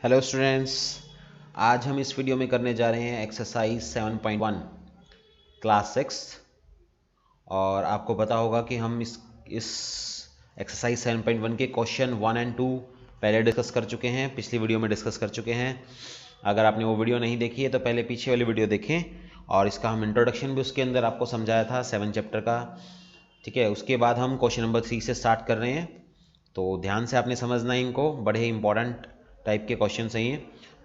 Hello students, आज हम इस वीडियो में करने जा रहे हैं एक्सरसाइज 7.1 क्लास 6। और आपको पता होगा कि हम इस एक्सरसाइज 7.1 के क्वेश्चन 1 एंड 2 पहले डिस्कस कर चुके हैं, पिछली वीडियो में डिस्कस कर चुके हैं। अगर आपने वो वीडियो नहीं देखी है तो पहले पीछे वाली वीडियो देखें। और इसका हम इंट्रोडक्शन भी उसके अंदर आपको समझाया था 7 चैप्टर का। ठीक है, उसके बाद हम क्वेश्चन नंबर 3 से स्टार्ट कर रहे हैं, तो ध्यान से आपने समझना है इनको, बड़े ही इंपॉर्टेंट टाइप के क्वेश्चन हैं ये।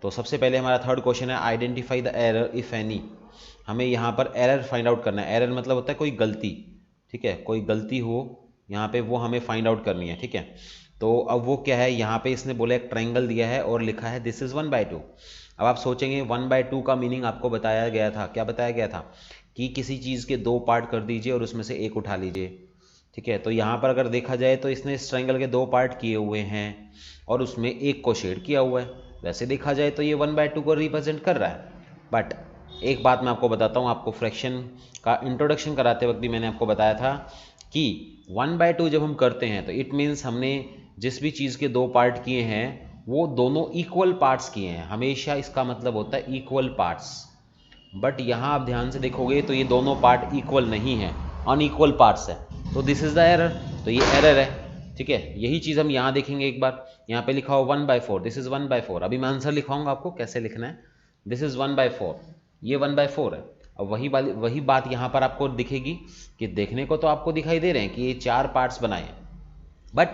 तो सबसे पहले हमारा थर्ड क्वेश्चन है identify the error if any. हमें यहाँ पर एरर फाइंड आउट करना है। एरर मतलब होता है कोई गलती, ठीक है, कोई गलती हो यहाँ पे वो हमें फाइंड आउट करनी है। ठीक है, तो अब वो क्या है, यहाँ पे इसने बोला एक ट्रायंगल दिया है और लिखा है दिस इज 1/2। अब आप सोचेंगे 1/2 का मीनिंग आपको बताया गया था, क्या बताया गया था कि किसी चीज़ के दो पार्ट कर दीजिए और उसमें से एक उठा लीजिए। ठीक है, तो यहाँ पर अगर देखा जाए तो इसने इस ट्रायंगल के दो पार्ट किए हुए हैं और उसमें एक को शेड किया हुआ है। वैसे देखा जाए तो ये 1/2 को रिप्रेजेंट कर रहा है। बट एक बात मैं आपको बताता हूँ, आपको फ्रैक्शन का इंट्रोडक्शन कराते वक्त भी मैंने आपको बताया था कि 1/2 जब हम करते हैं तो इट मीन्स हमने जिस भी चीज़ के दो पार्ट किए हैं वो दोनों इक्वल पार्ट्स किए हैं। हमेशा इसका मतलब होता है इक्वल पार्ट्स। बट यहाँ आप ध्यान से देखोगे तो ये दोनों पार्ट इक्वल नहीं है, अनइक्वल पार्ट्स है, तो दिस इज द एरर। तो ये एरर है। ठीक है, यही चीज़ हम यहाँ देखेंगे एक बार। यहाँ पे लिखा हो 1/4, दिस इज 1/4। अभी मैं आंसर लिखाऊंगा आपको कैसे लिखना है। दिस इज 1/4, ये 1/4 है। अब वही बात यहाँ पर आपको दिखेगी कि देखने को तो आपको दिखाई दे रहे हैं कि ये चार पार्ट्स बनाए हैं, बट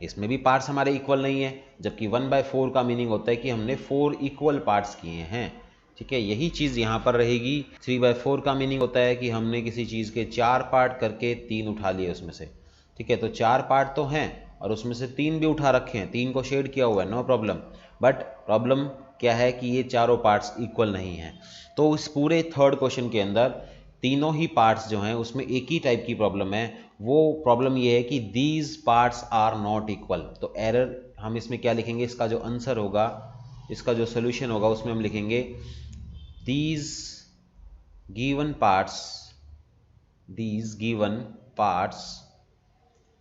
इसमें भी पार्ट्स हमारे इक्वल नहीं है। जबकि 1/4 का मीनिंग होता है कि हमने 4 इक्वल पार्ट्स किए हैं। ठीक है, यही चीज़ यहाँ पर रहेगी। 3/4 का मीनिंग होता है कि हमने किसी चीज़ के 4 पार्ट करके 3 उठा लिए उसमें से। ठीक है, तो 4 पार्ट तो हैं और उसमें से 3 भी उठा रखे हैं, 3 को शेड किया हुआ है, नो प्रॉब्लम। बट प्रॉब्लम क्या है कि ये चारों पार्ट्स इक्वल नहीं हैं। तो इस पूरे थर्ड क्वेश्चन के अंदर तीनों ही पार्ट्स जो हैं उसमें एक ही टाइप की प्रॉब्लम है। वो प्रॉब्लम ये है कि these parts are not equal. तो एरर हम इसमें क्या लिखेंगे, इसका जो आंसर होगा, इसका जो सोल्यूशन होगा उसमें हम लिखेंगे these given parts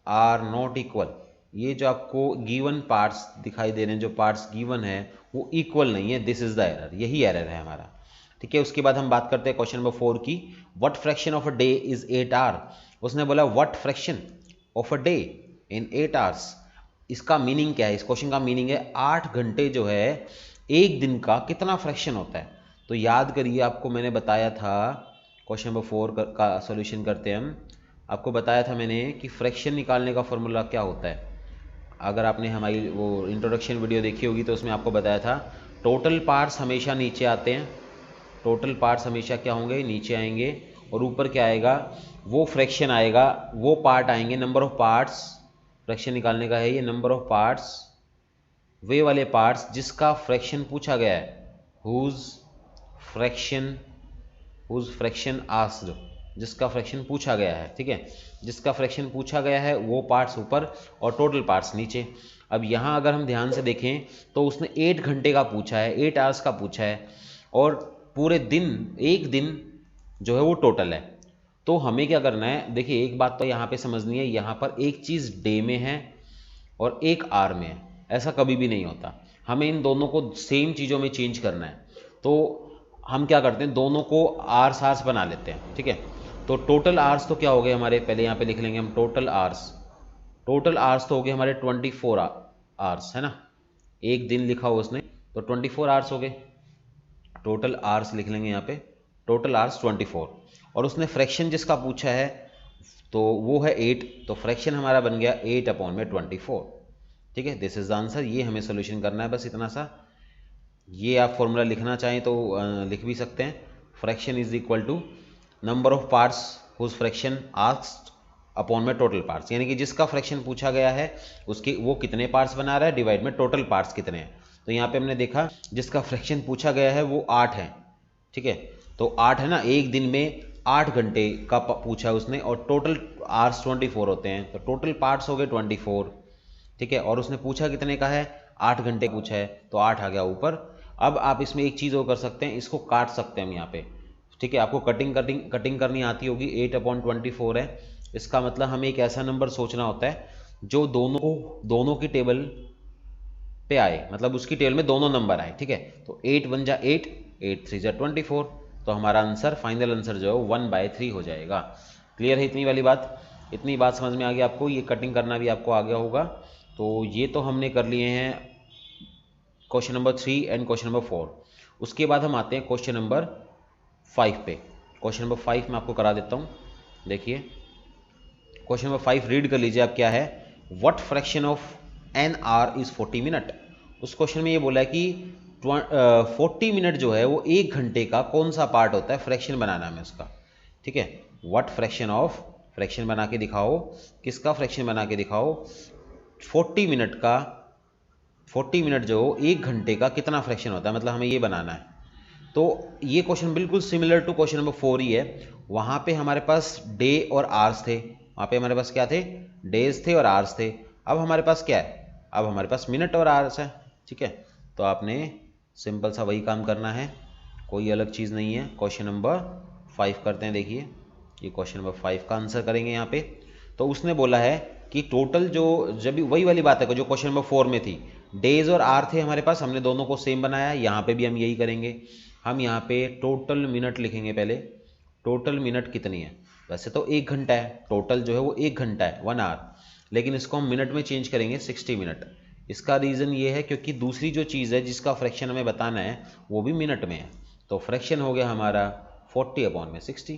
are not equal। ये जो आपको गिवन पार्ट्स दिखाई दे रहे हैं, जो पार्ट्स गिवन है वो इक्वल नहीं है, दिस इज द एरर, यही एरर है हमारा। ठीक है, उसके बाद हम बात करते हैं क्वेश्चन नंबर 4 की। What fraction of a day is 8 hour. उसने बोला what fraction of a day in 8 hours. इसका मीनिंग क्या है, इस क्वेश्चन का मीनिंग है 8 घंटे जो है एक दिन का कितना फ्रैक्शन होता है। तो याद करिए, आपको मैंने बताया था क्वेश्चन नंबर 4 का सॉल्यूशन करते हैं हम। आपको बताया था मैंने कि फ्रैक्शन निकालने का फॉर्मूला क्या होता है। अगर आपने हमारी वो इंट्रोडक्शन वीडियो देखी होगी तो उसमें आपको बताया था टोटल पार्ट्स हमेशा नीचे आते हैं। टोटल पार्ट्स हमेशा क्या होंगे, नीचे आएंगे, और ऊपर क्या आएगा, वो फ्रैक्शन आएगा, वो पार्ट आएंगे, नंबर ऑफ पार्ट्स। फ्रैक्शन निकालने का है ये, नंबर ऑफ पार्ट्स, वे वाले पार्ट्स जिसका फ्रैक्शन पूछा गया है, हुज फ्रैक्शन आस्क्ड, जिसका फ्रैक्शन पूछा गया है। ठीक है, जिसका फ्रैक्शन पूछा गया है वो पार्ट्स ऊपर और टोटल पार्ट्स नीचे। अब यहाँ अगर हम ध्यान से देखें तो उसने 8 घंटे का पूछा है, 8 आवर्स का पूछा है, और पूरे दिन, एक दिन जो है वो टोटल है। तो हमें क्या करना है, देखिए एक बात तो यहाँ पे समझनी है, यहाँ पर एक चीज़ डे में है और एक आर में है, ऐसा कभी भी नहीं होता। हमें इन दोनों को सेम चीज़ों में चेंज करना है। तो हम क्या करते हैं, दोनों को आर्स बना लेते हैं। ठीक है, तो टोटल आर्स तो क्या हो गए हमारे, पहले यहाँ पे लिख लेंगे हम टोटल आर्स तो हो गए हमारे 24 आवर्स, है ना। एक दिन लिखा हो उसने तो 24 आवर्स हो गए। टोटल आवर्स लिख लेंगे यहाँ पे, टोटल आवर्स 24। और उसने फ्रैक्शन जिसका पूछा है तो वो है 8, तो फ्रैक्शन हमारा बन गया 8/24। ठीक है, दिस इज द आंसर। ये हमें सोल्यूशन करना है, बस इतना सा। ये आप फॉर्मूला लिखना चाहें तो लिख भी सकते हैं। Fraction is equal to number of parts whose fraction asked upon में टोटल पार्ट्स, यानी कि जिसका फ्रैक्शन पूछा गया है उसके वो कितने पार्ट्स बना रहा है डिवाइड में टोटल पार्ट्स कितने हैं। तो यहाँ पे हमने देखा जिसका फ्रैक्शन पूछा गया है वो 8 है। ठीक है, तो 8 है ना, एक दिन में 8 घंटे का पूछा उसने, और टोटल आवर्स 24 होते हैं, तो टोटल पार्ट्स हो गए 24। ठीक है, और उसने पूछा कितने का है, 8 घंटे पूछा है, तो 8 आ गया ऊपर। अब आप इसमें एक चीज़ और कर सकते हैं, इसको काट सकते हैं हम यहाँ पे। ठीक है, आपको कटिंग करनी आती होगी। 8/24 है, इसका मतलब हमें एक ऐसा नंबर सोचना होता है जो दोनों की टेबल पे आए, मतलब उसकी टेबल में दोनों नंबर आए, ठीक है। तो 8 1 जा 8, 8 3 जा 24, तो हमारा आंसर, फाइनल आंसर जो है 1/3 हो जाएगा। क्लियर है इतनी वाली बात? इतनी बात समझ में आ गई आपको? ये कटिंग करना भी आपको आ गया होगा। तो ये तो हमने कर लिए हैं question number 3 and question number 4। उसके बाद हम आते हैं क्वेश्चन नंबर 5 पे। क्वेश्चन नंबर 5 मैं आपको करा देता हूँ। देखिए क्वेश्चन नंबर 5 रीड कर लीजिए आप, क्या है? What fraction of an hour is 40 minute. उस क्वेश्चन में ये बोला है कि 40 मिनट जो है वो 1 घंटे का कौन सा पार्ट होता है, फ्रैक्शन बनाना है उसका, ठीक है। व्हाट फ्रैक्शन ऑफ, फ्रैक्शन बना के दिखाओ, किसका फ्रैक्शन बना के दिखाओ? 40 मिनट का, 40 मिनट जो 1 घंटे का कितना फ्रैक्शन होता है, मतलब हमें ये बनाना है। तो ये क्वेश्चन बिल्कुल सिमिलर टू क्वेश्चन नंबर 4 ही है। वहाँ पे हमारे पास डे और आवर्स थे, वहाँ पे हमारे पास क्या थे? डेज थे और आवर्स थे। अब हमारे पास क्या है? अब हमारे पास मिनट और आवर्स है, ठीक है। तो आपने सिंपल सा वही काम करना है, कोई अलग चीज़ नहीं है। क्वेश्चन नंबर 5 करते हैं। देखिए ये क्वेश्चन नंबर 5 का आंसर करेंगे यहाँ पे। तो उसने बोला है कि टोटल जो, जब वही वाली बात है जो क्वेश्चन नंबर 4 में थी, डेज और आवर थे हमारे पास, हमने दोनों को सेम बनाया। यहाँ पे भी हम यही करेंगे। हम यहाँ पे टोटल मिनट लिखेंगे पहले। टोटल मिनट कितनी है? वैसे तो 1 घंटा है, टोटल जो है वो 1 घंटा है, 1 आवर, लेकिन इसको हम मिनट में चेंज करेंगे, 60 मिनट। इसका रीज़न ये है क्योंकि दूसरी जो चीज़ है जिसका फ्रैक्शन हमें बताना है वो भी मिनट में है। तो फ्रैक्शन हो गया हमारा 40/60।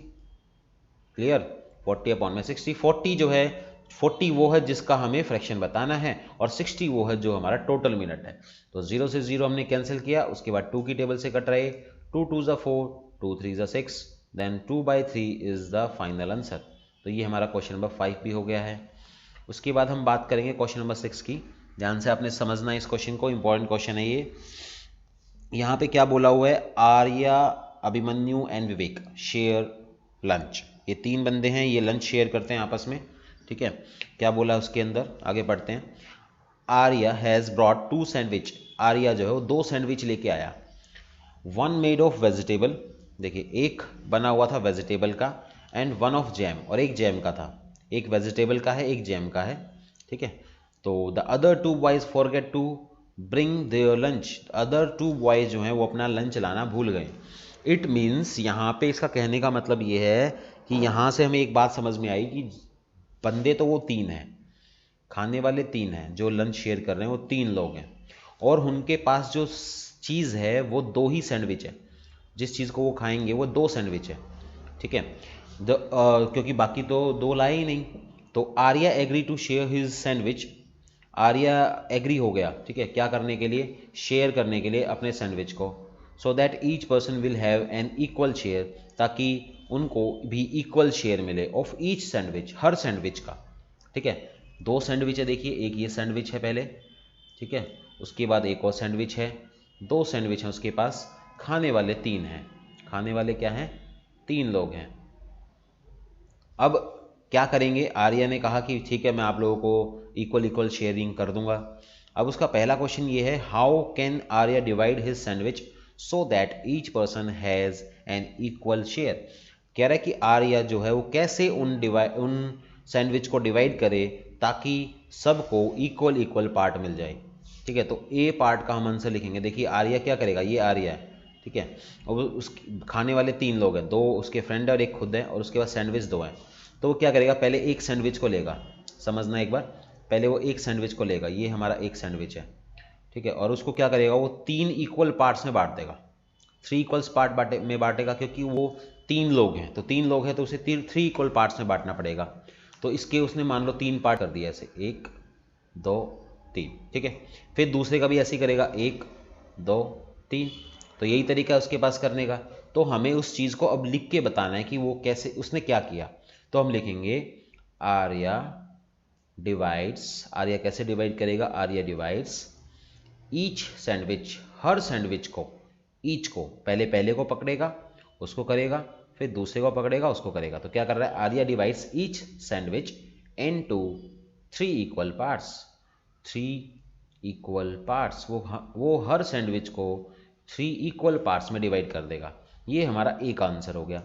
क्लियर? 40/60। 40 जो है, 40 वो है जिसका हमें फ्रैक्शन बताना है, और 60 वो है जो हमारा टोटल मिनट है। तो 0 से 0 हमने कैंसिल किया, उसके बाद 2 की टेबल से कट रहे, 2 2 ज़ा 4, 2 3 ज़ा 6, then 2/3 is the final answer. तो ये हमारा क्वेश्चन नंबर 5 भी हो गया है। उसके बाद हम बात करेंगे क्वेश्चन नंबर 6 की। ध्यान से आपने समझना है इस क्वेश्चन को, इंपॉर्टेंट क्वेश्चन है ये। यहाँ पे क्या बोला हुआ है? Arya, Abhimanyu and Vivek share lunch. ये 3 बंदे हैं, ये लंच शेयर करते हैं आपस में, ठीक है। क्या बोला उसके अंदर, आगे पढ़ते हैं। Arya has brought 2 sandwich. Arya जो है वो 2 सैंडविच लेके आया। 1 मेड ऑफ वेजिटेबल, देखिए एक बना हुआ था वेजिटेबल का, एंड 1 ऑफ जैम, और एक जैम का था। एक वेजिटेबल का है, एक जैम का है, ठीक है। तो the other 2 boys forget to bring their lunch. Other 2 boys जो हैं वो अपना लंच लाना भूल गए। इट मीन्स, यहाँ पे इसका कहने का मतलब ये है कि यहाँ से हमें एक बात समझ में आई कि बंदे तो वो 3 हैं, खाने वाले 3 हैं, जो लंच शेयर कर रहे हैं वो 3 लोग हैं, और उनके पास जो चीज़ है वो 2 ही सैंडविच है। जिस चीज़ को वो खाएंगे वो 2 सैंडविच है, ठीक है। क्योंकि बाकी तो 2 लाए ही नहीं। तो Arya agree to share his sandwich. Arya agree हो गया, ठीक है, क्या करने के लिए? शेयर करने के लिए अपने सैंडविच को। So that each person will have an equal share, ताकि उनको भी इक्वल शेयर मिले of each sandwich, her sandwich का, ठीक है। 2 सैंडविच है, देखिए एक ये सैंडविच है पहले, ठीक है, उसके बाद एक और सैंडविच है, 2 सैंडविच हैं उसके पास, खाने वाले 3 हैं। खाने वाले क्या हैं? 3 लोग हैं। अब क्या करेंगे? आर्या ने कहा कि ठीक है मैं आप लोगों को इक्वल शेयरिंग कर दूंगा। अब उसका पहला क्वेश्चन ये है, how can Arya divide his sandwich so that each person has an equal share. कह रहा है कि आर्या जो है वो कैसे उन सैंडविच को डिवाइड करे ताकि सबको इक्वल पार्ट मिल जाए, ठीक है। तो ए पार्ट का हम आंसर लिखेंगे। देखिए आर्या क्या करेगा, ये आर्या है, ठीक है, और उस खाने वाले 3 लोग हैं, 2 उसके फ्रेंड है और एक खुद है, और उसके बाद सैंडविच 2 हैं। तो वो क्या करेगा? पहले एक सैंडविच को लेगा, समझना एक बार, पहले वो एक सैंडविच को लेगा, ये हमारा एक सैंडविच है, ठीक है, और उसको क्या करेगा? वो 3 इक्वल पार्ट्स में बांट देगा, 3 इक्वल्स पार्ट में बांटेगा, क्योंकि वो 3 लोग हैं, तो 3 लोग हैं तो उसे 3 इक्वल पार्ट्स में बांटना पड़ेगा। तो इसके उसने मान लो 3 पार्ट कर दिया, ऐसे 1 2 3, ठीक है। फिर दूसरे का भी ऐसे ही करेगा, 1 2 3। तो यही तरीका है उसके पास करने का। तो हमें उस चीज़ को अब लिख के बताना है कि वो कैसे, उसने क्या किया। तो हम लिखेंगे आर्या डिवाइड्स, आर्या कैसे डिवाइड करेगा? आर्या डिवाइड्स ईच सैंडविच, हर सैंडविच को, ईच को पहले को पकड़ेगा, उसको करेगा, फिर दूसरे को पकड़ेगा, उसको करेगा। तो क्या कर रहा है? Arya divides each sandwich into 3 equal parts. 3 equal parts, वो हर सैंडविच को 3 इक्वल पार्ट्स में डिवाइड कर देगा। ये हमारा ए का आंसर हो गया।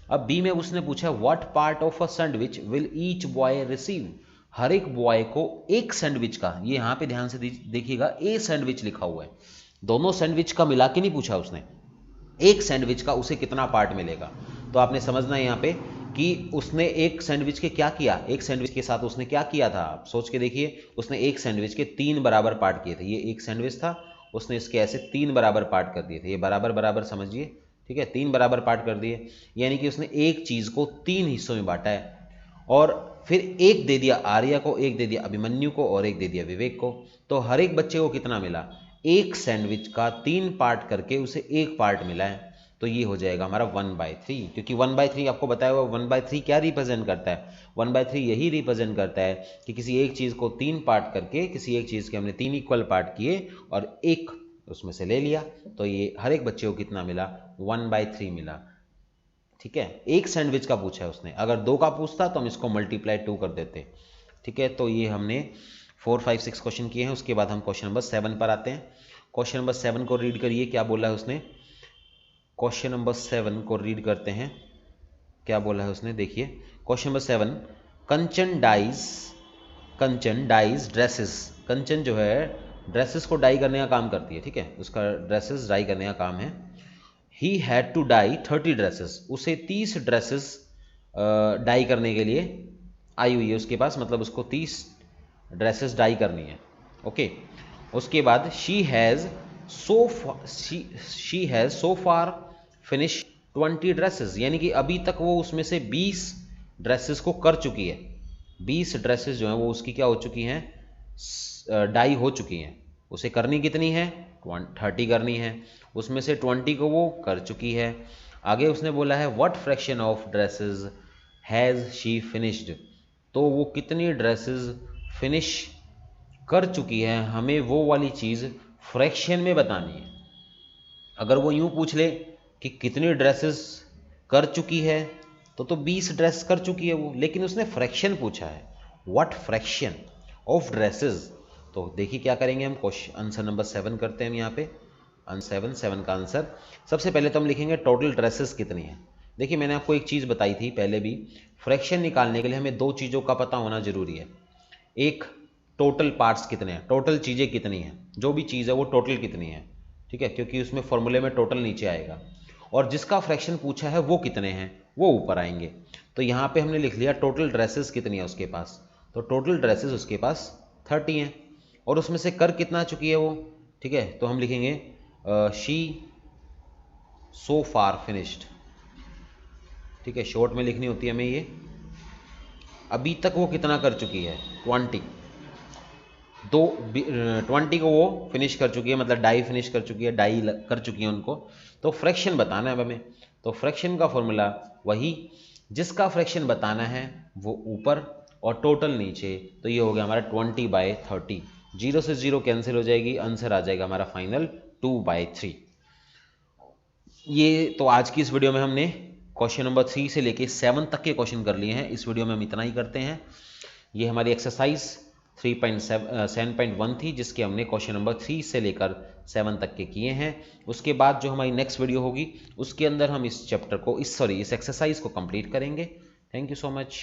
अब बी में उसने पूछा what part of a sandwich will each boy receive. हर एक बॉय को एक सैंडविच का, ये यहाँ पे ध्यान से देखिएगा, ए सैंडविच लिखा हुआ है, दोनों सैंडविच का मिला के नहीं पूछा उसने, एक सैंडविच का उसे कितना पार्ट मिलेगा। तो आपने समझना है यहाँ पे कि उसने एक सैंडविच के क्या किया, एक सैंडविच के साथ उसने क्या किया था, आप सोच के देखिए। उसने एक सैंडविच के 3 बराबर पार्ट किए थे, ये एक सैंडविच था, उसने इसके ऐसे 3 बराबर पार्ट कर दिए थे, ये बराबर बराबर समझिए, ठीक है, 3 बराबर पार्ट कर दिए, यानी कि उसने एक चीज़ को 3 हिस्सों में बांटा है, और फिर एक दे दिया आर्या को, एक दे दिया अभिमन्यु को, और एक दे दिया विवेक को। तो हर एक बच्चे को कितना मिला, एक सैंडविच का 3 पार्ट करके उसे एक पार्ट मिला है। तो ये हो जाएगा हमारा 1/3, क्योंकि 1/3 आपको बताया हुआ 1/3 क्या रिप्रेजेंट करता है, 1/3 यही रिप्रेजेंट करता है कि किसी एक चीज़ को 3 पार्ट करके, किसी एक चीज़ के हमने 3 इक्वल पार्ट किए और एक उसमें से ले लिया, तो ये हर एक बच्चे को कितना मिला, 1/3 मिला, ठीक है। एक सैंडविच का पूछा है उसने, अगर 2 का पूछता तो हम इसको मल्टीप्लाई 2 कर देते, ठीक है। तो ये हमने 4, 5, 6 क्वेश्चन किए हैं। उसके बाद हम क्वेश्चन नंबर 7 पर आते हैं। क्वेश्चन नंबर 7 को रीड करिए, क्या बोला है उसने, क्वेश्चन नंबर 7 को रीड करते हैं, क्या बोला है उसने, देखिए क्वेश्चन नंबर 7, कंचन डाइज ड्रेसेस, कंचन जो है ड्रेसेस को डाई करने का काम करती है, ठीक है, उसका ड्रेसेस डाई करने का काम है। He had to dye 30 dresses, उसे 30 ड्रेसेस डाई करने के लिए आई हुई है उसके पास, मतलब उसको 30 ड्रेसेस डाई करनी है, ओके। उसके बाद she has so far finish 20 dresses, यानी कि अभी तक वो उसमें से 20 ड्रेसेस को कर चुकी है, 20 ड्रेसेस जो हैं वो उसकी क्या हो चुकी हैं, डाई हो चुकी हैं। उसे करनी कितनी है, 30 करनी है, उसमें से 20 को वो कर चुकी है। आगे उसने बोला है what fraction of dresses has she finished, तो वो कितनी ड्रेसेस फिनिश कर चुकी है, हमें वो वाली चीज़ फ्रैक्शन में बतानी है। अगर वो यूं पूछ ले कि कितनी ड्रेसेस कर चुकी है, तो 20 ड्रेस कर चुकी है वो, लेकिन उसने फ्रैक्शन पूछा है, व्हाट फ्रैक्शन ऑफ ड्रेसेस। तो देखिए क्या करेंगे हम, क्वेश्चन आंसर नंबर 7 करते हैं हम यहाँ पे, 7 का आंसर। सबसे पहले तो हम लिखेंगे टोटल ड्रेसेस कितनी है। देखिए मैंने आपको एक चीज़ बताई थी पहले भी, फ्रैक्शन निकालने के लिए हमें 2 चीज़ों का पता होना जरूरी है, एक टोटल पार्ट्स कितने हैं, टोटल चीज़ें कितनी हैं, जो भी चीज़ है वो टोटल कितनी है, ठीक है, क्योंकि उसमें फॉर्मूले में टोटल नीचे आएगा, और जिसका फ्रैक्शन पूछा है वो कितने हैं वो ऊपर आएंगे। तो यहाँ पे हमने लिख लिया टोटल ड्रेसेस कितनी है उसके पास, तो टोटल ड्रेसेस उसके पास 30 हैं, और उसमें से कर कितना चुकी है वो, ठीक है। तो हम लिखेंगे शी सो फार फिनिश्ड, ठीक है, शॉर्ट में लिखनी होती है हमें ये, अभी तक वो कितना कर चुकी है, 20 को वो फिनिश कर चुकी है, मतलब डाई फिनिश कर चुकी है, डाई कर चुकी है उनको। तो फ्रैक्शन बताना है हमें, तो फ्रैक्शन का फॉर्मूला वही, जिसका फ्रैक्शन बताना है वो ऊपर और टोटल नीचे। तो ये हो गया हमारा 20/30, 0 से 0 कैंसिल हो जाएगी, आंसर आ जाएगा हमारा फाइनल 2/3। ये तो आज की इस वीडियो में हमने क्वेश्चन नंबर 3 से लेके 7 तक के क्वेश्चन कर लिए हैं। इस वीडियो में हम इतना ही करते हैं। ये हमारी एक्सरसाइज 7.1 थी, जिसके हमने क्वेश्चन नंबर 3 से लेकर 7 तक के किए हैं। उसके बाद जो हमारी नेक्स्ट वीडियो होगी उसके अंदर हम इस चैप्टर को इस एक्सरसाइज को कंप्लीट करेंगे। Thank you so much.